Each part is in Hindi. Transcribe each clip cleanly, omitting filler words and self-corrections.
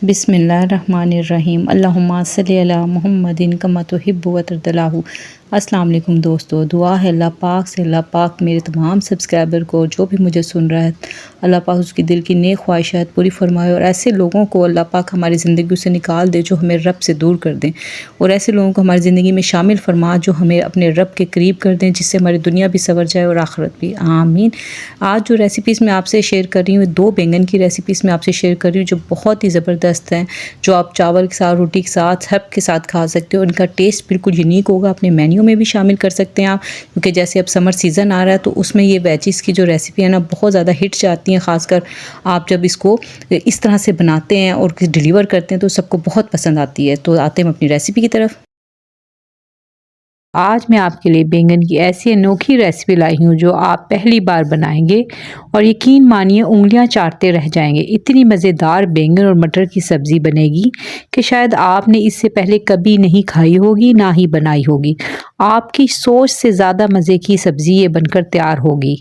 बिस्मिल्लाहिर्रहमानिर्रहीम अल्लाहुम्मा सल्ली अला मुहम्मदिन कमा तुहिब्बु व तर्दलाहु। अस्सलाम वालेकुम दोस्तों, दुआ है अल्लाह पाक से अल्लाह पाक मेरे तमाम सब्सक्राइबर को, जो भी मुझे सुन रहा है, अल्लाह पाक उसकी दिल की नेक ख्वाहिशात पूरी फरमाए और ऐसे लोगों को अल्लाह पाक हमारी ज़िंदगी से निकाल दे जो हमें रब से दूर कर दें, और ऐसे लोगों को हमारी ज़िंदगी में शामिल फरमा जो हमें अपने रब के करीब कर दें, जिससे हमारी दुनिया भी संवर जाए और आखिरत भी। आमीन। आज जो रेसिपीज़ मैं आपसे शेयर कर रही हूँ, 2 बैंगन की रेसिपीज़ मैं आपसे शेयर कर रही हूँ जो बहुत ही ज़बरदस्त हैं, जो आप चावल के साथ, रोटी के साथ, सब के साथ खा सकते हो। इनका टेस्ट बिल्कुल यूनिक होगा, अपने मेन्यू में भी शामिल कर सकते हैं आप, क्योंकि जैसे अब समर सीज़न आ रहा है तो उसमें ये वेजिज़ की जो रेसिपी है ना बहुत ज़्यादा हिट जाती हैं। ख़ासकर आप जब इसको इस तरह से बनाते हैं और डिलीवर करते हैं तो सबको बहुत पसंद आती है। तो आते हैं अपनी रेसिपी की तरफ। आज मैं आपके लिए बैंगन की ऐसी अनोखी रेसिपी लाई हूँ जो आप पहली बार बनाएंगे और यकीन मानिए उंगलियां चाटते रह जाएंगे। इतनी मज़ेदार बैंगन और मटर की सब्ज़ी बनेगी कि शायद आपने इससे पहले कभी नहीं खाई होगी, ना ही बनाई होगी। आपकी सोच से ज़्यादा मज़े की सब्ज़ी ये बनकर तैयार होगी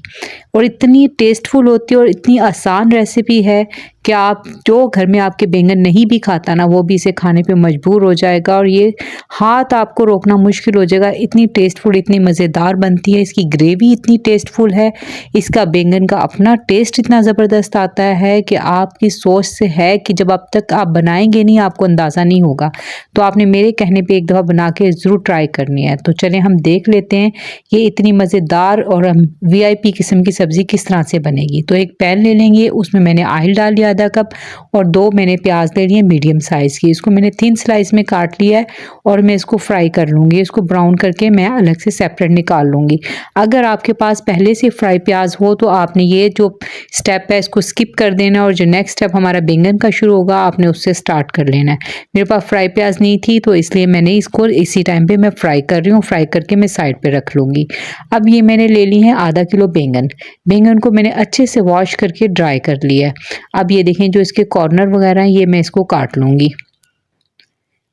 और इतनी टेस्टफुल होती है और इतनी आसान रेसिपी है कि आप जो घर में आपके बैंगन नहीं भी खाता ना वो भी इसे खाने पे मजबूर हो जाएगा और ये हाथ आपको रोकना मुश्किल हो जाएगा। इतनी टेस्टफुल, इतनी मज़ेदार बनती है। इसकी ग्रेवी इतनी टेस्टफुल है, इसका बैंगन का अपना टेस्ट इतना ज़बरदस्त आता है कि आपकी सोच से है कि जब अब तक आप बनाएंगे नहीं आपको अंदाज़ा नहीं होगा। तो आपने मेरे कहने पे एक दफ़ा बना के ज़रूर ट्राई करनी है। तो चलें हम देख लेते हैं ये इतनी मज़ेदार और VIP किस्म की सब्ज़ी किस तरह से बनेगी। तो एक पैन ले लेंगे, उसमें मैंने ऑयल डाल दिया आधा कप और 2 मैंने प्याज ले लिए मीडियम साइज़ की। इसको मैंने थिन स्लाइस में काट लिया है और मैं इसको फ्राई कर लूँगी। इसको ब्राउन करके मैं अलग से सेपरेट निकाल लूँगी। अगर आपके पास पहले से फ्राई प्याज हो तो आपने ये जो स्टेप है इसको स्किप कर देना और जो नेक्स्ट स्टेप हमारा बैंगन का शुरू होगा आपने उससे स्टार्ट कर लेना है। मेरे पास फ्राई प्याज नहीं थी तो इसलिए मैंने इसको इसी टाइम पे मैं फ्राई कर रही हूँ। फ्राई करके मैं साइड पे रख लूँगी। अब ये मैंने ले ली है आधा किलो बैंगन। बैंगन को मैंने अच्छे से वॉश करके ड्राई कर लिया है। अब ये देखें जो इसके कॉर्नर वगैरह हैं ये मैं इसको काट लूँगी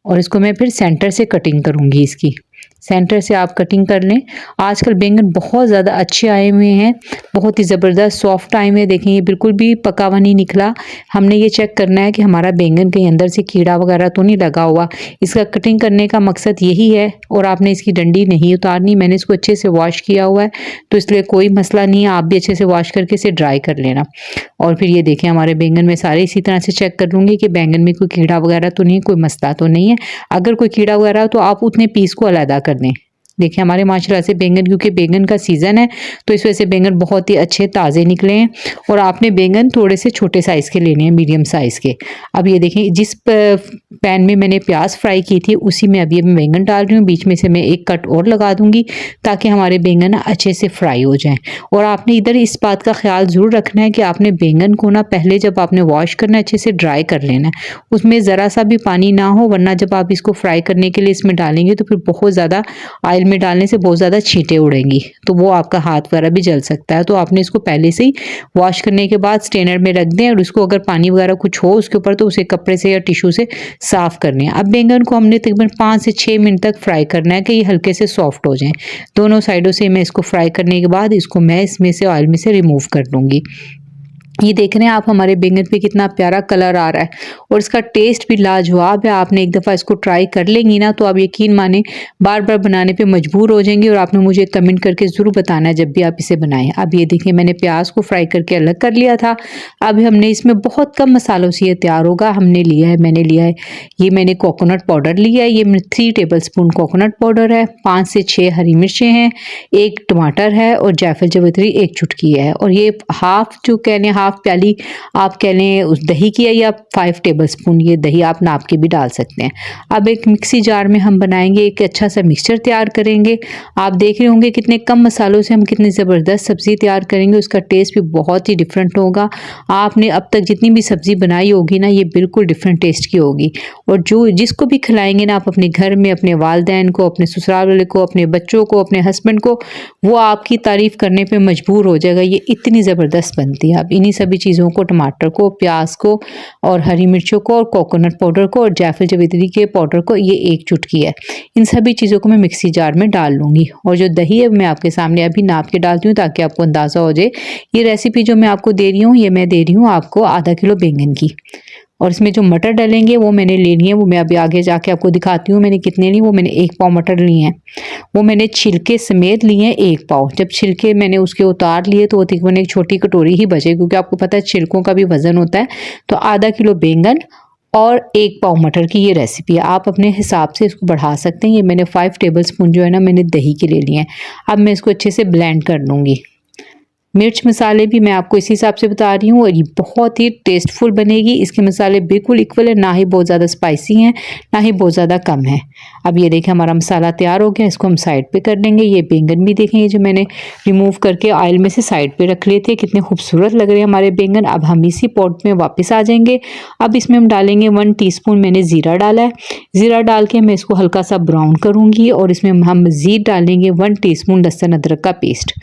और इसको मैं फिर सेंटर से कटिंग करूँगी। इसकी सेंटर से आप कटिंग कर लें। आजकल बैंगन बहुत ज़्यादा अच्छे आए हुए हैं, बहुत ही ज़बरदस्त सॉफ्ट आए हुए हैं। देखें ये बिल्कुल भी पका हुआ नहीं निकला। हमने ये चेक करना है कि हमारा बैंगन कहीं अंदर से कीड़ा वगैरह तो नहीं लगा हुआ। इसका कटिंग करने का मकसद यही है और आपने इसकी डंडी नहीं उतारनी। मैंने इसको अच्छे से वॉश किया हुआ है तो इसलिए कोई मसला नहीं है। आप भी अच्छे से वॉश करके इसे ड्राई कर लेना। और फिर ये देखें हमारे बैंगन में सारे इसी तरह से चेक कर लूँगी कि बैंगन में कोई कीड़ा वगैरह तो नहीं, कोई मसला तो नहीं है। अगर कोई कीड़ा वगैरह हो तो आप उतने पीस को अलग कर दें। देखिए हमारे माशाल्लाह से बैंगन, क्योंकि बैंगन का सीज़न है तो इस वजह से बैंगन बहुत ही अच्छे ताज़े निकले हैं। और आपने बैंगन थोड़े से छोटे साइज़ के लेने हैं, मीडियम साइज़ के। अब ये देखें जिस पैन में मैंने प्याज फ्राई की थी उसी में अभी मैं बैंगन डाल रही हूँ। बीच में से मैं एक कट और लगा दूंगी ताकि हमारे बैंगन अच्छे से फ्राई हो जाएं। और आपने इधर इस बात का ख्याल ज़रूर रखना है कि आपने बैंगन को ना पहले जब आपने वॉश करना है अच्छे से ड्राई कर लेना है, उसमें ज़रा सा भी पानी ना हो, वरना जब आप इसको फ्राई करने के लिए इसमें डालेंगे तो फिर बहुत ज़्यादा ऑयल में डालने से बहुत ज़्यादा छींटे उड़ेंगी तो वो आपका हाथ वगैरह भी जल सकता है। तो आपने इसको पहले से ही वॉश करने के बाद स्ट्रेनर में रख दें और उसको अगर पानी वगैरह कुछ हो उसके ऊपर तो उसे कपड़े से या टिश्यू से साफ़ करने हैं। अब बैंगन को हमने तकरीबन 5 से 6 मिनट तक फ्राई करना है कि ये हल्के से सॉफ्ट हो जाएं। दोनों साइडों से मैं इसको फ्राई करने के बाद इसको मैं इसमें से ऑयल में से रिमूव कर लूँगी। ये देख रहे हैं आप हमारे बैंगन पे कितना प्यारा कलर आ रहा है और इसका टेस्ट भी लाजवाब है। आपने एक दफ़ा इसको ट्राई कर लेंगी ना तो आप यकीन माने बार बार बनाने पे मजबूर हो जाएंगे और आपने मुझे कमेंट करके ज़रूर बताना है जब भी आप इसे बनाएं। अब ये देखिए मैंने प्याज को फ्राई करके अलग कर लिया था। अब हमने इसमें बहुत कम मसालों से ये तैयार होगा। मैंने लिया है ये मैंने कोकोनट पाउडर लिया है। ये 3 टेबल स्पून कोकोनट पाउडर है, 5 से 6 हरी मिर्चें हैं, 1 टमाटर है और जायफल जावित्री 1 चुटकी है। और ये हाफ जो कहने हाफ प्याली आप कह लें उस दही की है या 5 टेबल स्पून ये दही आप नाप के भी डाल सकते हैं। अब एक मिक्सी जार में हम बनाएंगे, एक अच्छा सा मिक्सचर तैयार करेंगे। आप देख रहे होंगे कितने कम मसालों से हम कितनी ज़बरदस्त सब्ज़ी तैयार करेंगे। उसका टेस्ट भी बहुत ही डिफरेंट होगा। आपने अब तक जितनी भी सब्ज़ी बनाई होगी ना ये बिल्कुल डिफरेंट टेस्ट की होगी। और जो जिसको भी खिलाएंगे ना आप अपने घर में अपने वालिदैन को, अपने ससुराल वाले को, अपने बच्चों को, अपने हस्बैंड को, वो आपकी तारीफ़ करने पर मजबूर हो जाएगा। ये इतनी ज़बरदस्त बनती है। आप इन्हीं सभी चीज़ों को, टमाटर को, प्याज को और हरी मिर्चों को और कोकोनट पाउडर को और जायफल जावित्री के पाउडर को, ये 1 चुटकी है, इन सभी चीज़ों को मैं मिक्सी जार में डाल लूँगी। और जो दही है मैं आपके सामने अभी नाप के डालती हूँ ताकि आपको अंदाज़ा हो जाए। ये रेसिपी जो मैं आपको दे रही हूँ ये मैं दे रही हूँ आपको आधा किलो बैंगन की। और इसमें जो मटर डलेंगे वो मैंने ले लिए हैं, वो मैं अभी आगे जाके आपको दिखाती हूँ मैंने कितने लिए। वो मैंने 1 पाव मटर लिए हैं, वो मैंने छिलके समेत लिए हैं 1 पाव। जब छिलके मैंने उसके उतार लिए तो तकरीबन एक छोटी कटोरी ही बचे, क्योंकि आपको पता है छिलकों का भी वजन होता है। तो आधा किलो बैंगन और 1 पाव मटर की ये रेसिपी है। आप अपने हिसाब से इसको बढ़ा सकते हैं। ये मैंने 5 टेबल स्पून जो है ना मैंने दही के ले लिए हैं। अब मैं इसको अच्छे से ब्लेंड कर लूँगी। मिर्च मसाले भी मैं आपको इसी हिसाब से बता रही हूँ, और ये बहुत ही टेस्टफुल बनेगी। इसके मसाले बिल्कुल इक्वल है, ना ही बहुत ज़्यादा स्पाइसी हैं ना ही बहुत ज़्यादा कम है। अब ये देखें हमारा मसाला तैयार हो गया, इसको हम साइड पे कर लेंगे। ये बैंगन भी देखें, ये जो मैंने रिमूव करके ऑयल में से साइड पे रख लिए थे, कितने खूबसूरत लग रहे हैं हमारे बैंगन। अब हम इसी पॉट में वापस आ जाएंगे। अब इसमें हम डालेंगे 1 टीस्पून मैंने ज़ीरा डाला है। ज़ीरा डाल के मैं इसको हल्का सा ब्राउन करूँगी, और इसमें हम मज़ीद डालेंगे 1 टीस्पून लहसुन अदरक का पेस्ट।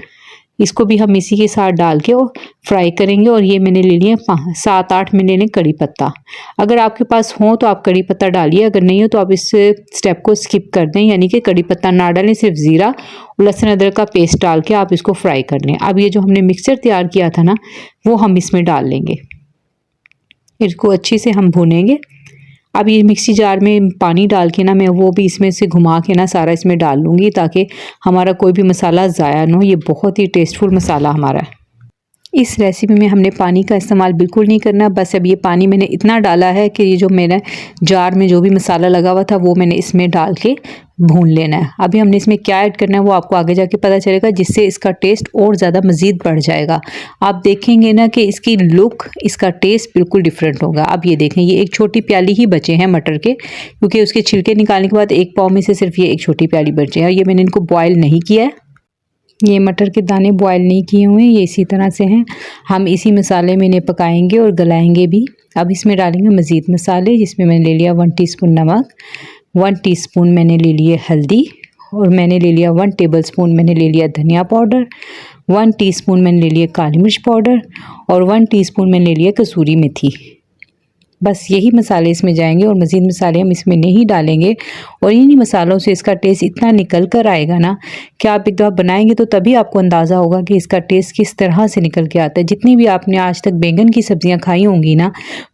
इसको भी हम इसी के साथ डाल के और फ्राई करेंगे। और ये मैंने ले लिए 7-8 मैंने ले कड़ी पत्ता। अगर आपके पास हो तो आप कड़ी पत्ता डालिए, अगर नहीं हो तो आप इस स्टेप को स्किप कर दें, यानी कि कड़ी पत्ता ना डालें, सिर्फ ज़ीरा और लहसुन अदरक का पेस्ट डाल के आप इसको फ्राई कर लें। अब ये जो हमने मिक्सचर तैयार किया था ना वो हम इसमें डाल लेंगे, इसको अच्छी से हम भूनेंगे। अब ये मिक्सी जार में पानी डाल के ना मैं वो भी इसमें से घुमा के ना सारा इसमें डाल लूँगी, ताकि हमारा कोई भी मसाला ज़ाया ना हो। ये बहुत ही टेस्टफुल मसाला हमारा है। इस रेसिपी में हमने पानी का इस्तेमाल बिल्कुल नहीं करना। बस अब ये पानी मैंने इतना डाला है कि ये जो मेरा जार में जो भी मसाला लगा हुआ था वो मैंने इसमें डाल के भून लेना है। अभी हमने इसमें क्या ऐड करना है वो आपको आगे जाके पता चलेगा, जिससे इसका टेस्ट और ज़्यादा मज़ीद बढ़ जाएगा। आप देखेंगे ना कि इसकी लुक, इसका टेस्ट बिल्कुल डिफरेंट होगा। अब ये देखें, ये एक छोटी प्याली ही बचे हैं मटर के, क्योंकि उसके छिलके निकालने के बाद 1 पाव में से सिर्फ ये एक छोटी प्याली बचे हैं। और ये मैंने इनको बॉयल नहीं किया है, ये मटर के दाने बॉयल नहीं किए हुए हैं, ये इसी तरह से हैं। हम इसी मसाले में इन्हें पकाएंगे और गलाएंगे भी। अब इसमें डालेंगे मज़ीद मसाले, जिसमें मैंने ले लिया 1 टीस्पून नमक, 1 टीस्पून मैंने ले लिए हल्दी, और मैंने ले लिया 1 टेबलस्पून मैंने ले लिया धनिया पाउडर, 1 टीस्पून मैंने ले लिया काली मिर्च पाउडर, और 1 टीस्पून मैंने ले लिया कसूरी मेथी। बस यही मसाले इसमें जाएंगे, और मज़ीद मसाले हम इसमें नहीं डालेंगे। और इन्हीं मसालों से इसका टेस्ट इतना निकल कर आएगा ना कि आप एक दफ़ा बनाएंगे तो तभी आपको अंदाज़ा होगा कि इसका टेस्ट किस तरह से निकल के आता है। जितनी भी आपने आज तक बैंगन की सब्ज़ियां खाई होंगी ना,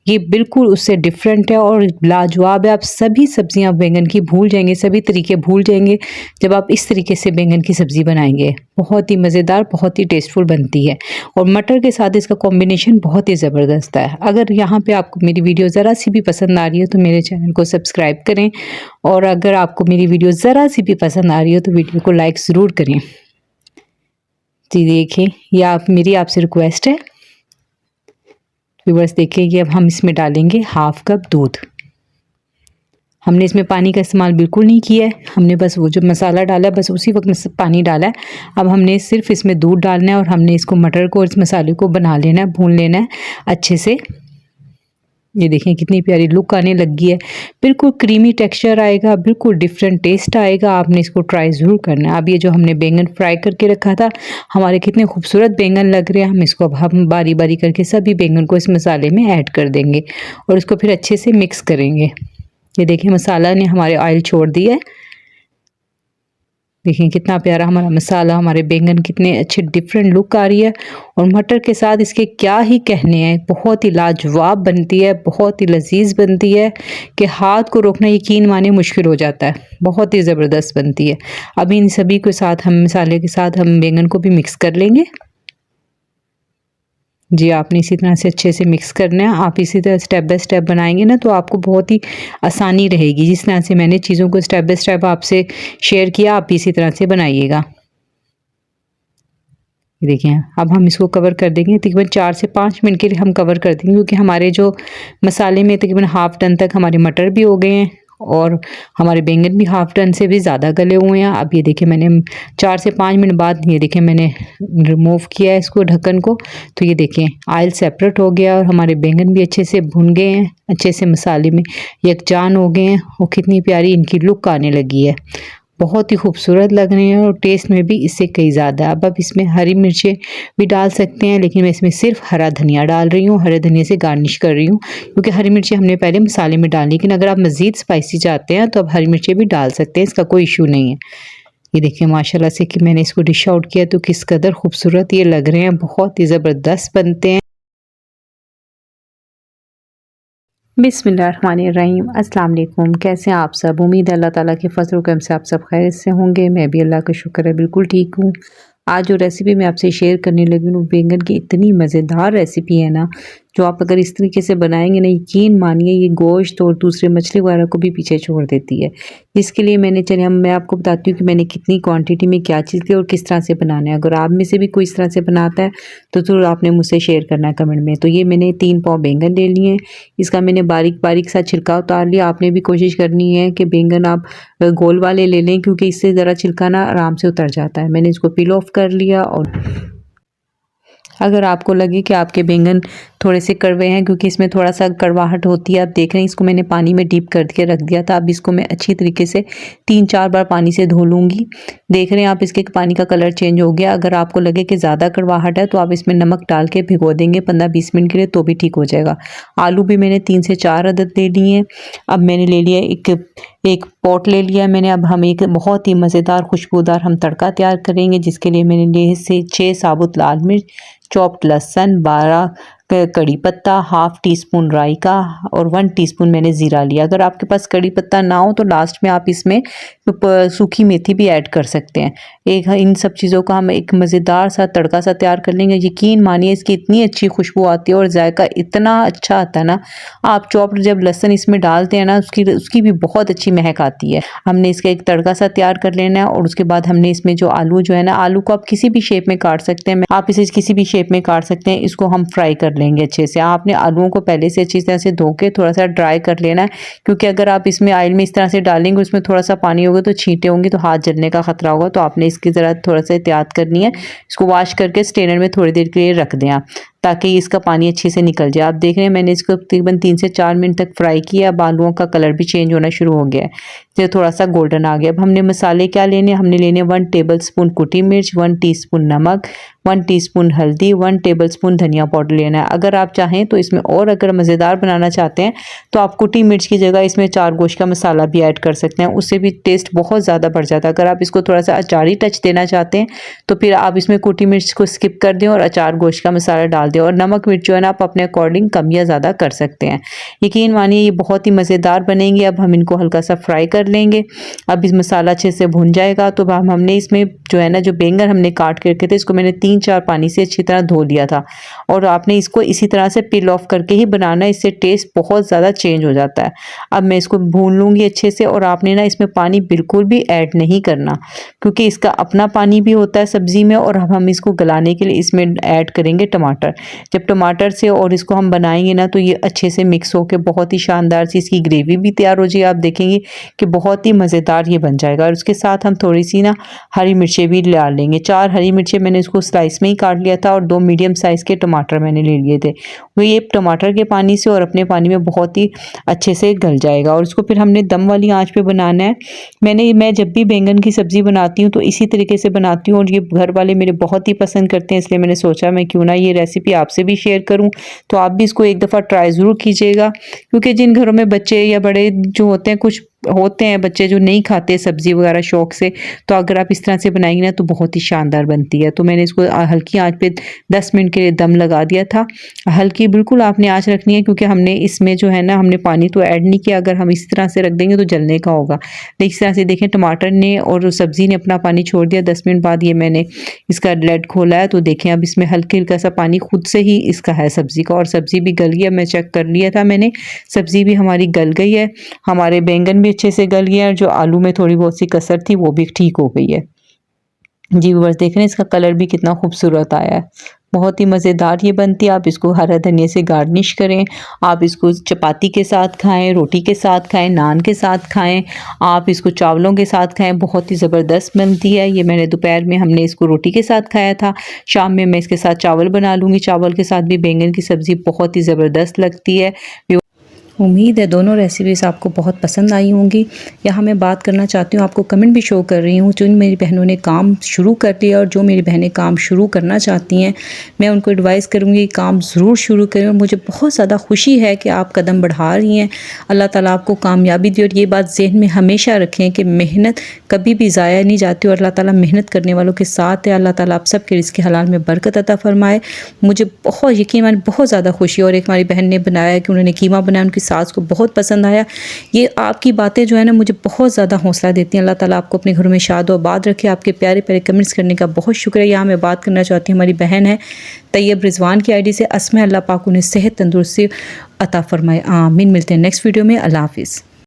ये बिल्कुल उससे डिफरेंट है और लाजवाब है। आप सभी सब्ज़ियाँ बैंगन की भूल जाएंगे, सभी तरीके भूल जाएंगे जब आप इस तरीके से बैंगन की सब्ज़ी बनाएंगे। बहुत ही मज़ेदार, बहुत ही टेस्टफुल बनती है, और मटर के साथ इसका कॉम्बिनेशन बहुत ही ज़बरदस्त है। अगर यहाँ पे आपको मेरी वीडियो ज़रा सी भी पसंद आ रही है तो मेरे चैनल को सब्सक्राइब करें, और अगर आपको मेरी वीडियो ज़रा सी भी पसंद आ रही हो तो वीडियो को लाइक ज़रूर करें। जी देखें, ये मेरी आपसे रिक्वेस्ट है। व्यूअर्स देखें कि अब हम इसमें डालेंगे 1/2 कप दूध। हमने इसमें पानी का इस्तेमाल बिल्कुल नहीं किया है, हमने बस वो जो मसाला डाला है बस उसी वक्त में पानी डाला है। अब हमने सिर्फ इसमें दूध डालना है, और हमने इसको मटर को और इस मसाले को बना लेना है, भून लेना है अच्छे से। ये देखें कितनी प्यारी लुक आने लगी है, बिल्कुल क्रीमी टेक्सचर आएगा, बिल्कुल डिफरेंट टेस्ट आएगा। आपने इसको ट्राई ज़रूर करना है। अब ये जो हमने बैंगन फ्राई करके रखा था, हमारे कितने खूबसूरत बैंगन लग रहे हैं। हम इसको अब हम बारी बारी करके सभी बैंगन को इस मसाले में ऐड कर देंगे, और इसको फिर अच्छे से मिक्स करेंगे। ये देखिए मसाला ने हमारे ऑयल छोड़ दिया है। देखिए कितना प्यारा हमारा मसाला, हमारे बैंगन कितने अच्छे डिफरेंट लुक आ रही है। और मटर के साथ इसके क्या ही कहने हैं, बहुत ही लाजवाब बनती है, बहुत ही लजीज बनती है कि हाथ को रोकना यकीन माने मुश्किल हो जाता है। बहुत ही ज़बरदस्त बनती है। अभी इन सभी के साथ हम मसाले के साथ हम बैंगन को भी मिक्स कर लेंगे। जी आपने इसी तरह से अच्छे से मिक्स करना है। आप इसी तरह स्टेप बाय स्टेप बनाएंगे ना तो आपको बहुत ही आसानी रहेगी। जिस तरह से मैंने चीज़ों को स्टेप बाय स्टेप आपसे शेयर किया, आप इसी तरह से बनाइएगा। देखिए अब हम इसको कवर कर देंगे, तकरीबन 4 से 5 मिनट के लिए हम कवर कर देंगे, क्योंकि हमारे जो मसाले में तकरीबन हाफ टन तक हमारे मटर भी हो गए हैं और हमारे बैंगन भी हाफ टन से भी ज़्यादा गले हुए हैं। अब ये देखिए मैंने 4 से 5 मिनट बाद ये देखिए मैंने रिमूव किया है इसको, ढक्कन को, तो ये देखें ऑयल सेपरेट हो गया और हमारे बैंगन भी अच्छे से भुन गए हैं, अच्छे से मसाले में यकजान हो गए हैं और कितनी प्यारी इनकी लुक आने लगी है। बहुत ही खूबसूरत लग रहे हैं और टेस्ट में भी इससे कई ज़्यादा। अब इसमें हरी मिर्चें भी डाल सकते हैं, लेकिन मैं इसमें सिर्फ हरा धनिया डाल रही हूँ, हरे धनिया से गार्निश कर रही हूँ, क्योंकि हरी मिर्चें हमने पहले मसाले में डाली। लेकिन अगर आप मज़ीद स्पाइसी चाहते हैं तो आप हरी मिर्चें भी डाल सकते हैं, इसका कोई इशू नहीं है। ये देखिए माशाल्लाह से कि मैंने इसको डिश आउट किया तो किस कदर खूबसूरत ये लग रहे हैं, बहुत ही ज़बरदस्त बनते हैं। बिस्मिल्लाहिर्रहमानिर्रहीम। अस्सलाम वालेकुम। कैसे हैं आप सब? उम्मीद है अल्लाह ताला के फज़ल व करम से आप सब खैरियत से होंगे। मैं भी अल्लाह का शुक्र है बिल्कुल ठीक हूँ। आज जो रेसिपी मैं आपसे शेयर करने लगी हूँ बैंगन की इतनी मज़ेदार रेसिपी है ना, जो आप अगर इस तरीके से बनाएंगे ना, यकीन मानिए ये गोश्त और दूसरे मछली वगैरह को भी पीछे छोड़ देती है। इसके लिए मैं आपको बताती हूँ कि मैंने कितनी क्वांटिटी में क्या चीज़ ली और किस तरह से बनाना है। अगर आप में से भी कोई इस तरह से बनाता है तो ज़रूर आपने मुझसे शेयर करना है कमेंट में। तो ये मैंने 3 पाव बैंगन ले लिए हैं। इसका मैंने बारीक बारीक सा छिलका उतार लिया। आपने भी कोशिश करनी है कि बैंगन आप गोल वाले ले लें, क्योंकि इससे ज़रा छिलका ना आराम से उतर जाता है। मैंने इसको पील ऑफ कर लिया। और अगर आपको लगे कि आपके बैंगन थोड़े से कड़वे हैं, क्योंकि इसमें थोड़ा सा कड़वाहट होती है, आप देख रहे हैं इसको मैंने पानी में डीप करके रख दिया था। अब इसको मैं अच्छी तरीके से 3-4 बार पानी से धो लूँगी। देख रहे हैं आप इसके पानी का कलर चेंज हो गया। अगर आपको लगे कि ज़्यादा कड़वाहट है तो आप इसमें नमक डाल के भिगो देंगे 15-20 मिनट के लिए, तो भी ठीक हो जाएगा। आलू भी मैंने 3 से 4 अदद ले लिए हैं। अब मैंने ले लिया एक पॉट ले लिया मैंने। अब हम एक बहुत ही मज़ेदार खुशबूदार हम तड़का तैयार करेंगे, जिसके लिए मैंने लिए से 6 साबुत लाल मिर्च, चॉप्ड लहसुन, 12 कड़ी पत्ता, हाफ टी स्पून राई का और 1 टीस्पून मैंने ज़ीरा लिया। अगर आपके पास कड़ी पत्ता ना हो तो लास्ट में आप इसमें सूखी मेथी भी ऐड कर सकते हैं। इन सब चीज़ों का हम एक मज़ेदार सा तड़का सा तैयार कर लेंगे। यकीन मानिए इसकी इतनी अच्छी खुशबू आती है और जायका इतना अच्छा आता है ना। आप चॉप्ड जब लहसुन इसमें डालते हैं ना, उसकी भी बहुत अच्छी महक आती है। हमने इसका एक तड़का सा तैयार कर लेना है। और उसके बाद हमने इसमें जो आलू जो है ना, आलू को आप किसी भी शेप में काट सकते हैं, आप इसे किसी भी शेप में काट सकते हैं। इसको हम फ्राई कर लेंगे अच्छे से। आपने आलूओं को पहले से अच्छी तरह से धो के थोड़ा सा ड्राई कर लेना है, क्योंकि अगर आप इसमें ऑयल में इस तरह से डालेंगे, उसमें थोड़ा सा पानी होगा तो छींटे होंगी तो हाथ जलने का खतरा होगा। तो आपने इसकी ज़रा थोड़ा सा एहतियात करनी है। इसको वॉश करके स्ट्रेनर में थोड़ी देर के लिए रख दें आप, ताकि इसका पानी अच्छे से निकल जाए। आप देख रहे हैं मैंने इसको तकरीबन 3 से 4 मिनट तक फ्राई किया। अब आलूओं का कलर भी चेंज होना शुरू हो गया है, तो थोड़ा सा गोल्डन आ गया। अब हमने मसाले क्या लेने, हमने लेने 1 टेबल स्पून कुटी मिर्च, 1 टीस्पून नमक, 1 टीस्पून हल्दी, 1 टेबल स्पून धनिया पाउडर लेना है। अगर आप चाहें तो इसमें और अगर मज़ेदार बनाना चाहते हैं तो आप कुटी मिर्च की जगह इसमें 4 गोश्त का मसाला भी ऐड कर सकते हैं, उससे भी टेस्ट बहुत ज़्यादा बढ़ जाता है। अगर आप इसको थोड़ा सा अचारी टच देना चाहते हैं तो फिर आप इसमें कुटी मिर्च को स्किप कर दें और अचार गोश्त का मसाला डाल दें। और नमक मिर्च जो है ना, आप अपने अकॉर्डिंग कम या ज़्यादा कर सकते हैं। यकीन मानिए ये बहुत ही मज़ेदार बनेंगे। अब हम इनको हल्का सा फ्राई कर लेंगे। अब इस मसाला अच्छे से भुन जाएगा तो हमने इसमें जो है ना, जो बैंगन हमने काट के रखे थे, इसको मैंने 3-4 पानी से अच्छी तरह धो लिया था। और आपने इसको इसी तरह से पील ऑफ करके ही बनाना है, इससे टेस्ट बहुत ज़्यादा चेंज हो जाता है। अब मैं इसको भून लूँगी अच्छे से। और आपने ना इसमें पानी बिल्कुल भी ऐड नहीं करना, क्योंकि इसका अपना पानी भी होता है सब्ज़ी में। और अब हम इसको गलाने के लिए इसमें ऐड करेंगे टमाटर। जब टमाटर से और इसको हम बनाएंगे ना, तो ये अच्छे से मिक्स होकर बहुत ही शानदार सी इसकी ग्रेवी भी तैयार हो जाएगी। आप देखेंगे कि बहुत ही मज़ेदार ये बन जाएगा। और उसके साथ हम थोड़ी सी ना हरी मिर्चें भी डाल लेंगे। 4 हरी मिर्चें मैंने इसको स्लाइस में ही काट लिया था। और 2 मीडियम साइज़ के टमाटर मैंने ले लिए थे। वो ये टमाटर के पानी से और अपने पानी में बहुत ही अच्छे से गल जाएगा। और इसको फिर हमने दम वाली आंच पे बनाना है। मैं जब भी बैंगन की सब्ज़ी बनाती हूँ तो इसी तरीके से बनाती हूँ, और ये घर वाले मेरे बहुत ही पसंद करते हैं। इसलिए मैंने सोचा मैं क्यों ना ये रेसिपी आपसे भी शेयर करूँ। तो आप भी इसको एक दफ़ा ट्राई ज़रूर कीजिएगा, क्योंकि जिन घरों में बच्चे या बड़े जो होते हैं, कुछ होते हैं बच्चे जो नहीं खाते सब्ज़ी वगैरह शौक से, तो अगर आप इस तरह से बनाएंगे ना तो बहुत ही शानदार बनती है। तो मैंने इसको हल्की आंच पे 10 मिनट के लिए दम लगा दिया था। हल्की बिल्कुल आपने आंच रखनी है, क्योंकि हमने इसमें जो है ना, हमने पानी तो ऐड नहीं किया। अगर हम इस तरह से रख देंगे तो जलने का होगा। इस तरह से देखें टमाटर ने और सब्ज़ी ने अपना पानी छोड़ दिया। 10 मिनट बाद ये मैंने इसका लेड खोला है, तो देखें अब इसमें हल्का हल्का सा पानी खुद से ही इसका है सब्ज़ी का। और सब्ज़ी भी गल गई है, मैं चेक कर लिया था मैंने, सब्ज़ी भी हमारी गल गई है। हमारे बैंगन भी अच्छे से गल गया, और जो आलू में थोड़ी बहुत सी कसर थी वो भी ठीक हो गई है। जी व्यूअर्स, देख रहे हैं इसका कलर भी कितना खूबसूरत आया है। बहुत ही मज़ेदार ये बनती है। आप इसको हरा धनिया से गार्निश करें। आप इसको चपाती के साथ खाएं, रोटी के साथ खाएं, नान के साथ खाएं, आप इसको चावलों के साथ खाएं। बहुत ही ज़बरदस्त बनती है। ये मैंने दोपहर में हमने इसको रोटी के साथ खाया था। शाम में मैं इसके साथ चावल बना लूँगी। चावल के साथ भी बैंगन की सब्ज़ी बहुत ही ज़बरदस्त लगती है। उम्मीद है दोनों रेसिपीज़ आपको बहुत पसंद आई होंगी। यहाँ मैं बात करना चाहती हूँ, आपको कमेंट भी शो कर रही हूँ, जिन मेरी बहनों ने काम शुरू कर दिया और जो मेरी बहनें काम शुरू करना चाहती हैं, मैं उनको एडवाइस करूँगी काम ज़रूर शुरू करें। और मुझे बहुत ज़्यादा खुशी है कि आप कदम बढ़ा रही हैं। अल्लाह ताला आपको कामयाबी दे। और ये बात ज़हन में हमेशा रखें कि मेहनत कभी भी ज़ाया नहीं जाती, और अल्लाह ताला मेहनत करने वालों के साथ है। अल्लाह ताला आप सब के रिज़्क़ हलाल में बरकत अता फ़रमाए। मुझे बहुत यकीन बहुत ज़्यादा खुशी। और एक हमारी बहन ने बनाया कि उन्होंने कीमा बनाया, उनकी सास को बहुत पसंद आया। ये आपकी बातें जो है ना मुझे बहुत ज़्यादा हौसला देती हैं। अल्लाह ताला आपको अपने घरों में शाद और आबाद रखे। आपके प्यारे प्यारे कमेंट्स करने का बहुत शुक्रिया। यहाँ मैं बात करना चाहती हूँ, हमारी बहन है तैयब रिजवान की आईडी से। अस्मा, अल्लाह पाक उन्हें सेहत तंदुरुस्ती अता फरमाए, आमीन। मिलते हैं नेक्स्ट वीडियो में। अल्लाह हाफिज़।